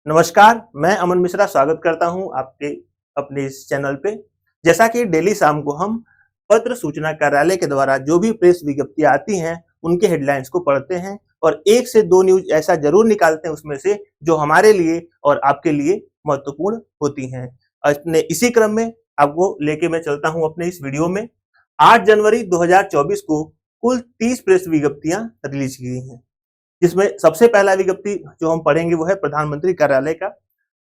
नमस्कार, मैं अमन मिश्रा स्वागत करता हूं आपके अपने इस चैनल पे। जैसा कि डेली शाम को हम पत्र सूचना कार्यालय के द्वारा जो भी प्रेस विज्ञप्तियां आती हैं, उनके हेडलाइंस को पढ़ते हैं और 1 से 2 न्यूज़ ऐसा ज़रूर निकालते हैं उसमें से जो हमारे लिए और आपके लिए महत्वपूर्ण होती हैं। अपने इसी क्रम में आपको लेके मैं चलता हूं अपने इस वीडियो में। 8 जनवरी 2024 को कुल 30 प्रेस विज्ञप्तियां रिलीज की गई हैं। जिसमें सबसे पहला विज्ञप्ति जो हम पढ़ेंगे वो है प्रधानमंत्री कार्यालय का।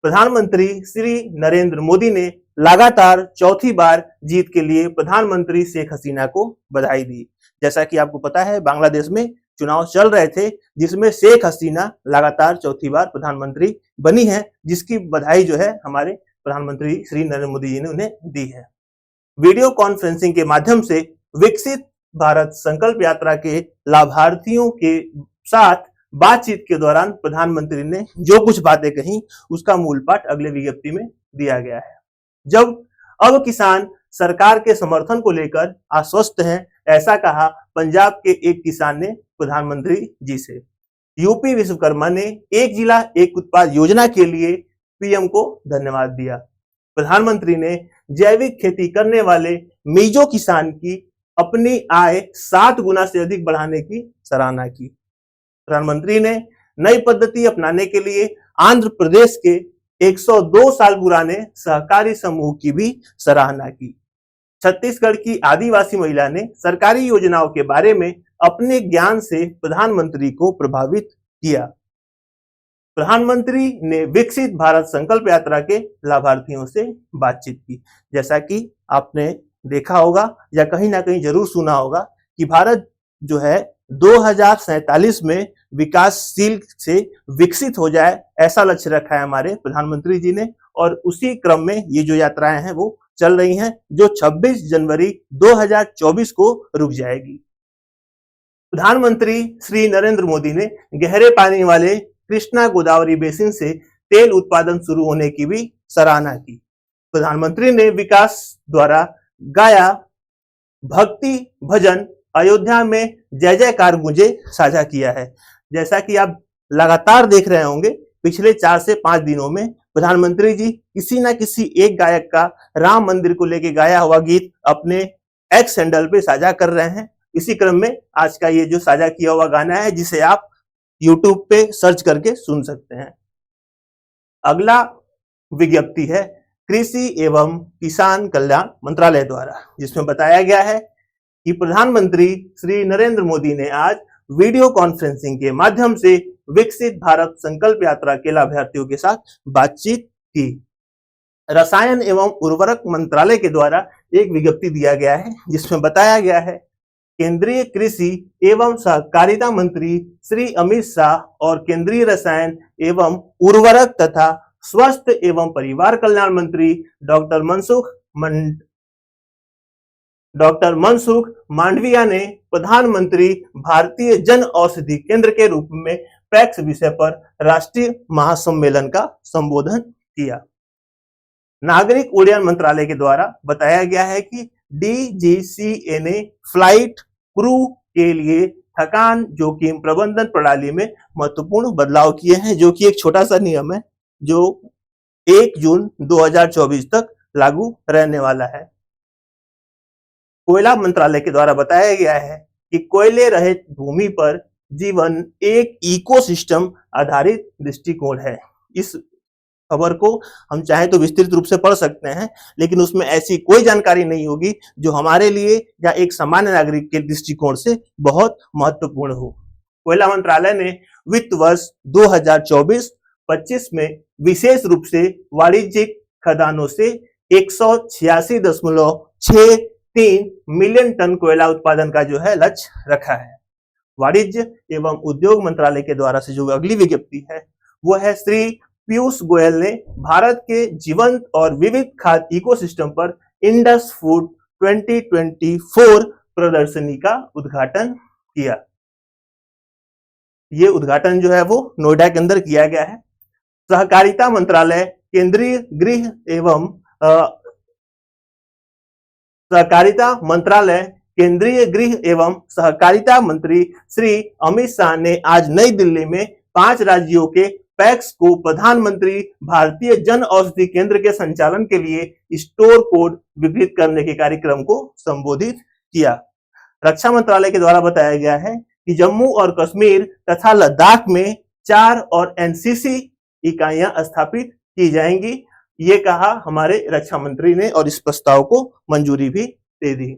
प्रधानमंत्री श्री नरेंद्र मोदी ने लगातार चौथी बार जीत के लिए प्रधानमंत्री शेख हसीना को बधाई दी। जैसा कि आपको पता है, बांग्लादेश में चुनाव चल रहे थे जिसमें शेख हसीना लगातार चौथी बार प्रधानमंत्री बनी है, जिसकी बधाई जो है हमारे प्रधानमंत्री श्री नरेंद्र मोदी जी ने उन्हें दी है। वीडियो कॉन्फ्रेंसिंग के माध्यम से विकसित भारत संकल्प यात्रा के लाभार्थियों के साथ बातचीत के दौरान प्रधानमंत्री ने जो कुछ बातें कही उसका मूल पाठ अगले विज्ञप्ति में दिया गया है। जब अब किसान सरकार के समर्थन को लेकर आश्वस्त हैं, ऐसा कहा पंजाब के एक किसान ने प्रधानमंत्री जी से। यूपी विश्वकर्मा ने एक जिला एक उत्पाद योजना के लिए पीएम को धन्यवाद दिया। प्रधानमंत्री ने जैविक खेती करने वाले मिजो किसान की अपनी आय 7 गुना से अधिक बढ़ाने की सराहना की। प्रधानमंत्री ने नई पद्धति अपनाने के लिए आंध्र प्रदेश के 102 साल पुराने सहकारी समूह की भी सराहना की। छत्तीसगढ़ की आदिवासी महिला ने सरकारी योजनाओं के बारे में अपने ज्ञान से प्रधानमंत्री को प्रभावित किया। प्रधानमंत्री ने विकसित भारत संकल्प यात्रा के लाभार्थियों से बातचीत की। जैसा कि आपने देखा होगा या कहीं ना कहीं जरूर सुना होगा कि भारत जो है 2047 में विकासशील से विकसित हो जाए, ऐसा लक्ष्य रखा है हमारे प्रधानमंत्री जी ने। और उसी क्रम में ये जो यात्राएं हैं वो चल रही हैं, जो 26 जनवरी 2024 को रुक जाएगी। प्रधानमंत्री श्री नरेंद्र मोदी ने गहरे पानी वाले कृष्णा गोदावरी बेसिन से तेल उत्पादन शुरू होने की भी सराहना की। प्रधानमंत्री ने विकास द्वारा गाया भक्ति भजन अयोध्या में जय जयकार गूंजे साझा किया है। जैसा कि आप लगातार देख रहे होंगे, पिछले 4 से 5 दिनों में प्रधानमंत्री जी किसी ना किसी एक गायक का राम मंदिर को लेकर गाया हुआ गीत अपने एक्स हैंडल पे साझा कर रहे हैं। इसी क्रम में आज का ये जो साझा किया हुआ गाना है, जिसे आप यूट्यूब पे सर्च करके सुन सकते हैं। अगला विज्ञप्ति है कृषि एवं किसान कल्याण मंत्रालय द्वारा, जिसमें बताया गया है कि प्रधानमंत्री श्री नरेंद्र मोदी ने आज वीडियो कॉन्फ्रेंसिंग के माध्यम से विकसित भारत संकल्प यात्रा के लाभार्थियों के साथ बातचीत की। रसायन एवं उर्वरक मंत्रालय के द्वारा एक विज्ञप्ति दिया गया है, जिसमें बताया गया है केंद्रीय कृषि एवं सहकारिता मंत्री श्री अमित शाह और केंद्रीय रसायन एवं उर्वरक तथा स्वास्थ्य एवं परिवार कल्याण मंत्री डॉक्टर मनसुख मांडविया ने प्रधानमंत्री भारतीय जन औषधि केंद्र के रूप में पैक्स विषय पर राष्ट्रीय महासम्मेलन का संबोधन किया। नागरिक उड्डयन मंत्रालय के द्वारा बताया गया है कि डीजीसीए ने फ्लाइट क्रू के लिए थकान जोखिम प्रबंधन प्रणाली में महत्वपूर्ण बदलाव किए हैं, जो कि एक छोटा सा नियम है जो 1 जून 2024 तक लागू रहने वाला है। कोयला मंत्रालय के द्वारा बताया गया है कि कोयले रहित भूमि पर जीवन एक इकोसिस्टम आधारित दृष्टिकोण है। इस खबर को हम चाहे तो विस्तृत रूप से पढ़ सकते हैं, लेकिन उसमें ऐसी कोई जानकारी नहीं होगी जो हमारे लिए या एक सामान्य नागरिक के दृष्टिकोण से बहुत महत्वपूर्ण हो। कोयला मंत्रालय ने वित्त वर्ष 2024-25 में विशेष रूप से वाणिज्यिक खदानों से 186.63 मिलियन टन कोयला उत्पादन का जो है लक्ष्य रखा है। वाणिज्य एवं उद्योग मंत्रालय के द्वारा से जो अगली विज्ञप्ति है वो है श्री पीयूष गोयल ने भारत के जीवंत और विविध खाद्य इकोसिस्टम पर इंडस फूड 2024 प्रदर्शनी का उद्घाटन किया। ये उद्घाटन जो है वो नोएडा के अंदर किया गया है। सहकारिता मंत्रालय केंद्रीय गृह एवं सहकारिता मंत्री श्री अमित शाह ने आज नई दिल्ली में 5 राज्यों के पैक्स को प्रधानमंत्री भारतीय जन औषधि केंद्र के संचालन के लिए स्टोर कोड विकृत करने के कार्यक्रम को संबोधित किया। रक्षा मंत्रालय के द्वारा बताया गया है कि जम्मू और कश्मीर तथा लद्दाख में 4 और एनसीसी इकाइयां स्थापित की जाएंगी, ये कहा हमारे रक्षा मंत्री ने और इस प्रस्ताव को मंजूरी भी दे दी।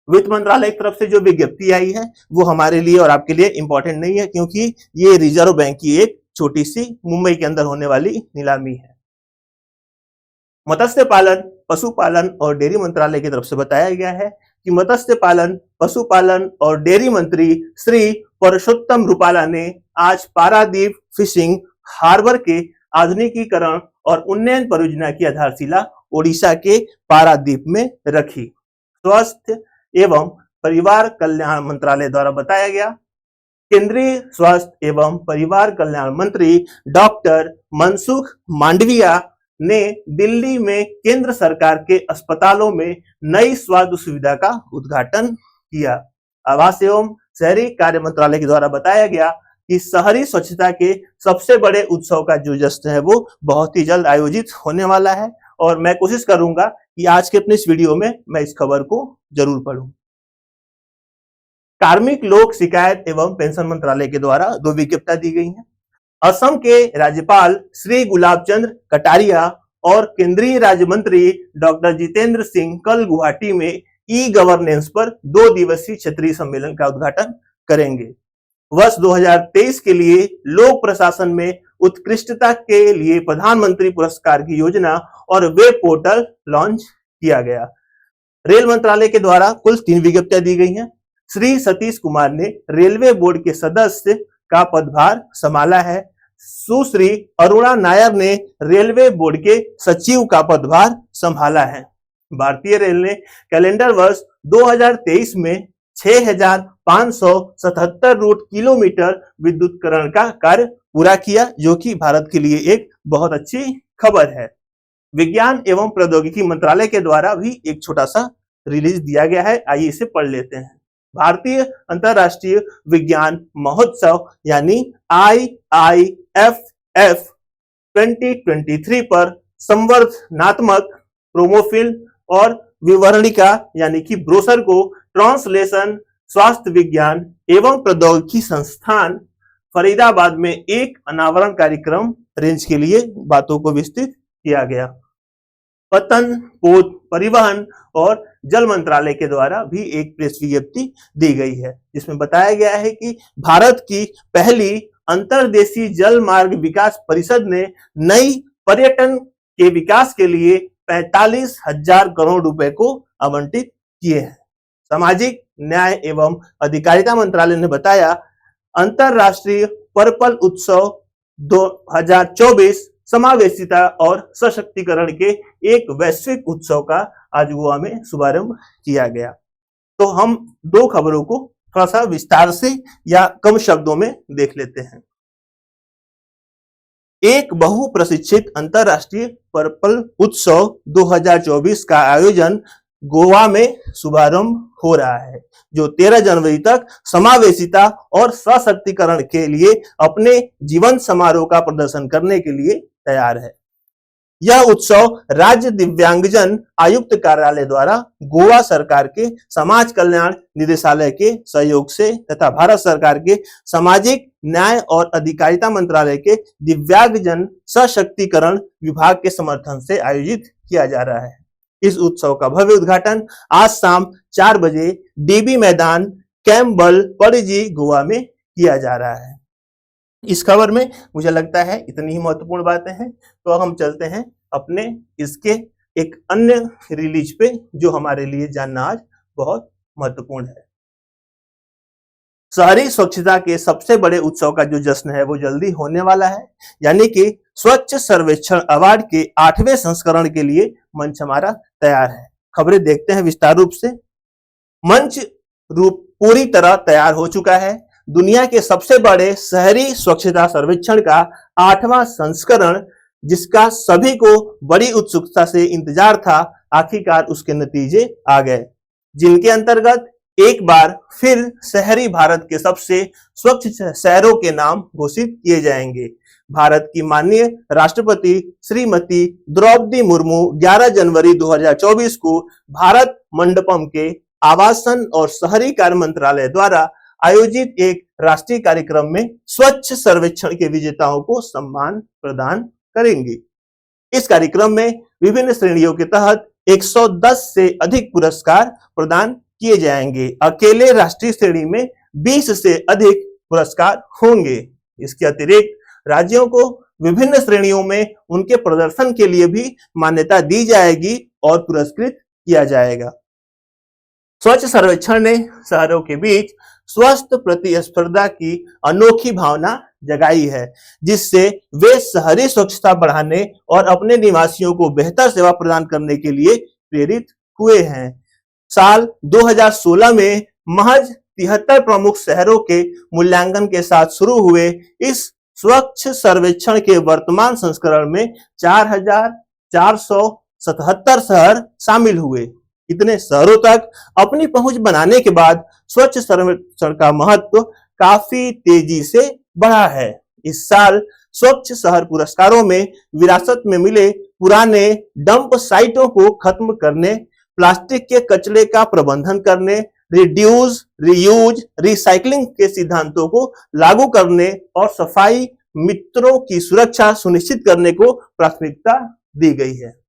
वित्त मंत्रालय की तरफ से जो विज्ञप्ति आई है वो हमारे लिए और आपके लिए इंपॉर्टेंट नहीं है, क्योंकि ये रिजर्व बैंक की एक छोटी सी मुंबई के अंदर होने वाली नीलामी है। मत्स्य पालन, पशुपालन और डेयरी मंत्रालय की तरफ से बताया गया है कि मत्स्य पालन, पशुपालन और डेयरी मंत्री श्री परषोत्तम रूपाला ने आज पारादीप फिशिंग हार्बर के आधुनिकीकरण और उन्नयन परियोजना की आधारशिला ओडिशा के पारादीप में रखी। स्वास्थ्य एवं परिवार कल्याण मंत्रालय द्वारा बताया गया, केंद्रीय स्वास्थ्य एवं परिवार कल्याण मंत्री डॉक्टर मनसुख मांडविया ने दिल्ली में केंद्र सरकार के अस्पतालों में नई स्वास्थ्य सुविधा का उद्घाटन किया। आवास एवं शहरी कार्य मंत्रालय के द्वारा बताया गया कि शहरी स्वच्छता के सबसे बड़े उत्सव का जो जश्न है वो बहुत ही जल्द आयोजित होने वाला है, और मैं कोशिश करूंगा कि आज के अपने इस वीडियो में मैं इस खबर को जरूर पढूं। कार्मिक लोक शिकायत एवं पेंशन मंत्रालय के द्वारा 2 विज्ञप्तियां दी गई हैं। असम के राज्यपाल श्री गुलाब चंद्र कटारिया और केंद्रीय राज्य मंत्री डॉक्टर जितेंद्र सिंह कल गुवाहाटी में ई गवर्नेंस पर 2 दिवसीय क्षेत्रीय सम्मेलन का उद्घाटन करेंगे। वर्ष 2023 के लिए लोक प्रशासन में उत्कृष्टता के लिए प्रधानमंत्री पुरस्कार की योजना और वेब पोर्टल लॉन्च किया गया। रेल मंत्रालय के द्वारा कुल 3 विज्ञप्तियां दी गई हैं। श्री सतीश कुमार ने रेलवे बोर्ड के सदस्य का पदभार संभाला है। सुश्री अरुणा नायर ने रेलवे बोर्ड के सचिव का पदभार संभाला है। भारतीय रेल ने कैलेंडर वर्ष 2023 में 6,577 रूट किलोमीटर विद्युतीकरण का कार्य पूरा किया, जो कि भारत के लिए एक बहुत अच्छी खबर है। विज्ञान एवं प्रौद्योगिकी मंत्रालय के द्वारा भी एक छोटा सा रिलीज दिया गया है, आइए इसे पढ़ लेते हैं। भारतीय अंतरराष्ट्रीय विज्ञान महोत्सव यानी IIFF 2023 पर संवर्धनात्मक प्रोमोफिल और विवरणिका यानी कि ब्रोशर को ट्रांसलेशन स्वास्थ्य विज्ञान एवं प्रौद्योगिकी संस्थान फरीदाबाद में एक अनावरण कार्यक्रम रेंज के लिए बातों को विस्तृत किया गया। पतन, पोत, परिवहन और जल मंत्रालय के द्वारा भी एक प्रेस विज्ञप्ति दी गई है, जिसमें बताया गया है कि भारत की पहली अंतर्देशीय जल मार्ग विकास परिषद ने नई पर्यटन के विकास के लिए 45,000 करोड़ रुपए को आवंटित किए हैं। सामाजिक न्याय एवं अधिकारिता मंत्रालय ने बताया, अंतरराष्ट्रीय पर्पल उत्सव 2024 समावेशिता और सशक्तिकरण के एक वैश्विक उत्सव का आज गोवा में शुभारंभ किया गया। तो हम 2 खबरों को थोड़ा सा विस्तार से या कम शब्दों में देख लेते हैं। एक बहुप्रशिक्षित अंतरराष्ट्रीय पर्पल उत्सव 2024 का आयोजन गोवा में शुभारंभ हो रहा है, जो 13 जनवरी तक समावेशिता और सशक्तिकरण के लिए अपने जीवन समारोह का प्रदर्शन करने के लिए तैयार है। यह उत्सव राज्य दिव्यांगजन आयुक्त कार्यालय द्वारा गोवा सरकार के समाज कल्याण निदेशालय के सहयोग से तथा भारत सरकार के सामाजिक न्याय और अधिकारिता मंत्रालय के दिव्यांगजन सशक्तिकरण विभाग के समर्थन से आयोजित किया जा रहा है। इस उत्सव का भव्य उद्घाटन आज शाम 4 बजे डीबी मैदान कैम्पबेल पणजी गोवा में किया जा रहा है। इस खबर में मुझे लगता है इतनी ही महत्वपूर्ण बातें हैं, तो अब हम चलते हैं अपने इसके एक अन्य रिलीज पे, जो हमारे लिए जानना आज बहुत महत्वपूर्ण है। शहरी स्वच्छता के सबसे बड़े उत्सव का जो जश्न है वो जल्दी होने वाला है, यानी कि स्वच्छ सर्वेक्षण अवार्ड के 8वें संस्करण के लिए मंच हमारा तैयार है। खबरें देखते हैं विस्तार रूप से। मंच रूप पूरी तरह तैयार हो चुका है। दुनिया के सबसे बड़े शहरी स्वच्छता सर्वेक्षण का 8वां संस्करण, जिसका सभी को बड़ी उत्सुकता से इंतजार था, आखिरकार उसके नतीजे आ गए, जिनके अंतर्गत एक बार फिर शहरी भारत के सबसे स्वच्छ शहरों के नाम घोषित किए जाएंगे। भारत की माननीय राष्ट्रपति श्रीमती द्रौपदी मुर्मू 11 जनवरी 2024 को भारत मंडपम के आवासन और शहरी कार्य मंत्रालय द्वारा आयोजित एक राष्ट्रीय कार्यक्रम में स्वच्छ सर्वेक्षण के विजेताओं को सम्मान प्रदान करेंगे। इस कार्यक्रम में विभिन्न श्रेणियों के तहत 110 से अधिक पुरस्कार प्रदान किए जाएंगे। अकेले राष्ट्रीय श्रेणी में 20 से अधिक पुरस्कार होंगे। इसके अतिरिक्त राज्यों को विभिन्न श्रेणियों में उनके प्रदर्शन के लिए भी मान्यता दी जाएगी और पुरस्कृत किया जाएगा। स्वच्छ सर्वेक्षण ने शहरों के बीच स्वस्थ प्रतिस्पर्धा की अनोखी भावना जगाई है, जिससे वे शहरी स्वच्छता बढ़ाने और अपने निवासियों को बेहतर सेवा प्रदान करने के लिए प्रेरित हुए हैं। साल 2016 में महज 73 प्रमुख शहरों के मूल्यांकन के साथ शुरू हुए इस स्वच्छ सर्वेक्षण के वर्तमान संस्करण में 4,477 शहर शामिल हुए। इतने शहरों तक अपनी पहुंच बनाने के बाद स्वच्छ सर्वेक्षण का महत्व काफी तेजी से बढ़ा है। इस साल स्वच्छ शहर पुरस्कारों में विरासत में मिले पुराने डंप साइटों को खत्म करने, प्लास्टिक के कचरे का प्रबंधन करने, रिड्यूस, रीयूज, रिसाइकलिंग के सिद्धांतों को लागू करने और सफाई मित्रों की सुरक्षा सुनिश्चित करने को प्राथमिकता दी गई है।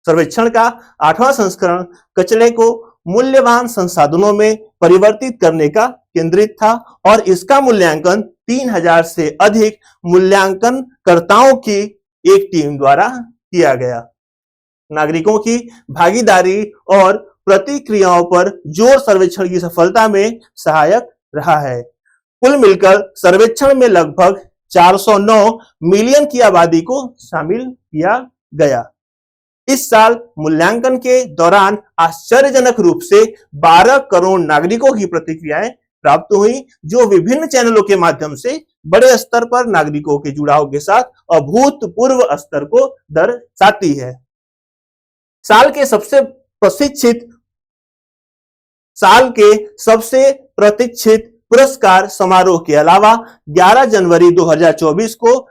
सर्वेक्षण का 8वां संस्करण कचरे को मूल्यवान संसाधनों में परिवर्तित करने का केंद्रित था और इसका मूल्यांकन 3000 से अधिक मूल्यांकनकर्ताओं की एक टीम द्वारा किया गया। नागरिकों की भागीदारी और प्रतिक्रियाओं पर जोर सर्वेक्षण की सफलता में सहायक रहा है। कुल मिलकर सर्वेक्षण में लगभग 409 मिलियन की आबादी को शामिल किया गया। इस साल मूल्यांकन के दौरान आश्चर्यजनक रूप से 12 करोड़ नागरिकों की प्रतिक्रियाएं प्राप्त हुई, जो विभिन्न चैनलों के माध्यम से बड़े स्तर पर नागरिकों के जुड़ाव के साथ अभूतपूर्व स्तर को दर्शाती है। साल के सबसे प्रतीक्षित पुरस्कार समारोह के अलावा 11 जनवरी 2024 को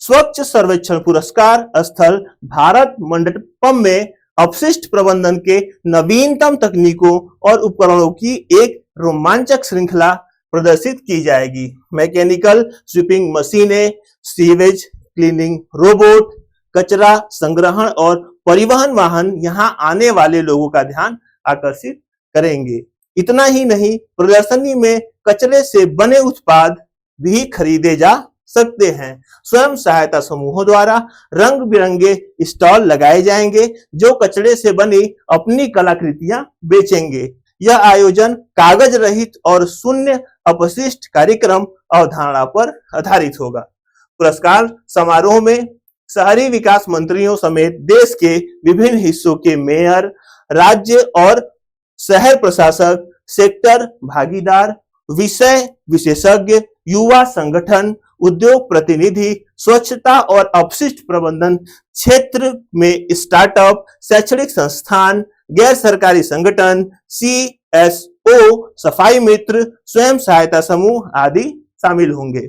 स्वच्छ सर्वेक्षण पुरस्कार स्थल भारत मंडपम में अपशिष्ट प्रबंधन के नवीनतम तकनीकों और उपकरणों की एक रोमांचक श्रृंखला प्रदर्शित की जाएगी। मैकेनिकल स्वीपिंग मशीनें, सीवेज क्लीनिंग रोबोट, कचरा संग्रहण और परिवहन वाहन यहां आने वाले लोगों का ध्यान आकर्षित करेंगे। इतना ही नहीं, प्रदर्शनी में कचरे से बने उत्पाद भी खरीदे जा सकते हैं। स्वयं सहायता समूहों द्वारा रंग बिरंगे स्टॉल लगाए जाएंगे जो कचरे से बनी अपनी कलाकृतियां बेचेंगे। यह आयोजन कागज रहित और शून्य अपशिष्ट कार्यक्रम अवधारणा पर आधारित होगा। पुरस्कार समारोह में शहरी विकास मंत्रियों समेत देश के विभिन्न हिस्सों के मेयर, राज्य और शहर प्रशासक, सेक्टर भागीदार, विषय विशेषज्ञ, युवा संगठन, उद्योग प्रतिनिधि, स्वच्छता और अपशिष्ट प्रबंधन क्षेत्र में स्टार्टअप, शैक्षणिक संस्थान, गैर सरकारी संगठन, CSO, सफाई मित्र, स्वयं सहायता समूह आदि शामिल होंगे।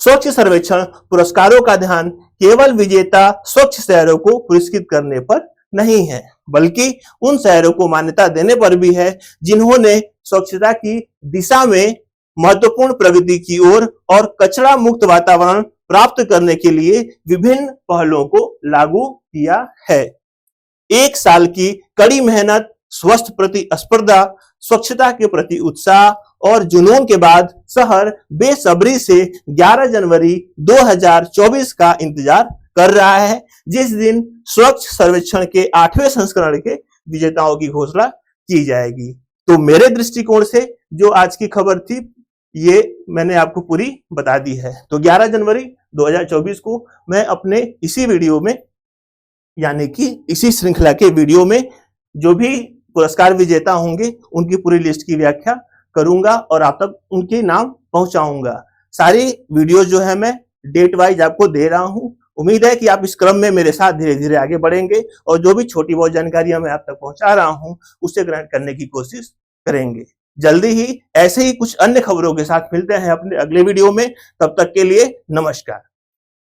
स्वच्छ सर्वेक्षण पुरस्कारों का ध्यान केवल विजेता स्वच्छ शहरों को पुरस्कृत करने पर नहीं है, बल्कि उन शहरों को मान्यता देने पर भी है जिन्होंने स्वच्छता की दिशा में महत्वपूर्ण प्रगति की ओर और कचरा मुक्त वातावरण प्राप्त करने के लिए विभिन्न पहलों को लागू किया है। एक साल की कड़ी मेहनत, स्वस्थ प्रतिस्पर्धा, स्वच्छता के प्रति उत्साह और जुनून के बाद शहर बेसब्री से 11 जनवरी 2024 का इंतजार कर रहा है, जिस दिन स्वच्छ सर्वेक्षण के 8वें संस्करण के विजेताओं की घोषणा की जाएगी। तो मेरे दृष्टिकोण से जो आज की खबर थी, ये मैंने आपको पूरी बता दी है। तो 11 जनवरी 2024 को मैं अपने इसी वीडियो में, यानी कि इसी श्रृंखला के वीडियो में जो भी पुरस्कार विजेता होंगे उनकी पूरी लिस्ट की व्याख्या करूंगा और आप तक उनके नाम पहुंचाऊंगा। सारी वीडियो जो है मैं डेट वाइज आपको दे रहा हूं। उम्मीद है कि आप इस क्रम में मेरे साथ धीरे धीरे आगे बढ़ेंगे और जो भी छोटी बहुत जानकारियां मैं आप तक पहुंचा रहा हूं उसे ग्रहण करने की कोशिश करेंगे। जल्दी ही ऐसे ही कुछ अन्य खबरों के साथ मिलते हैं अपने अगले वीडियो में। तब तक के लिए नमस्कार।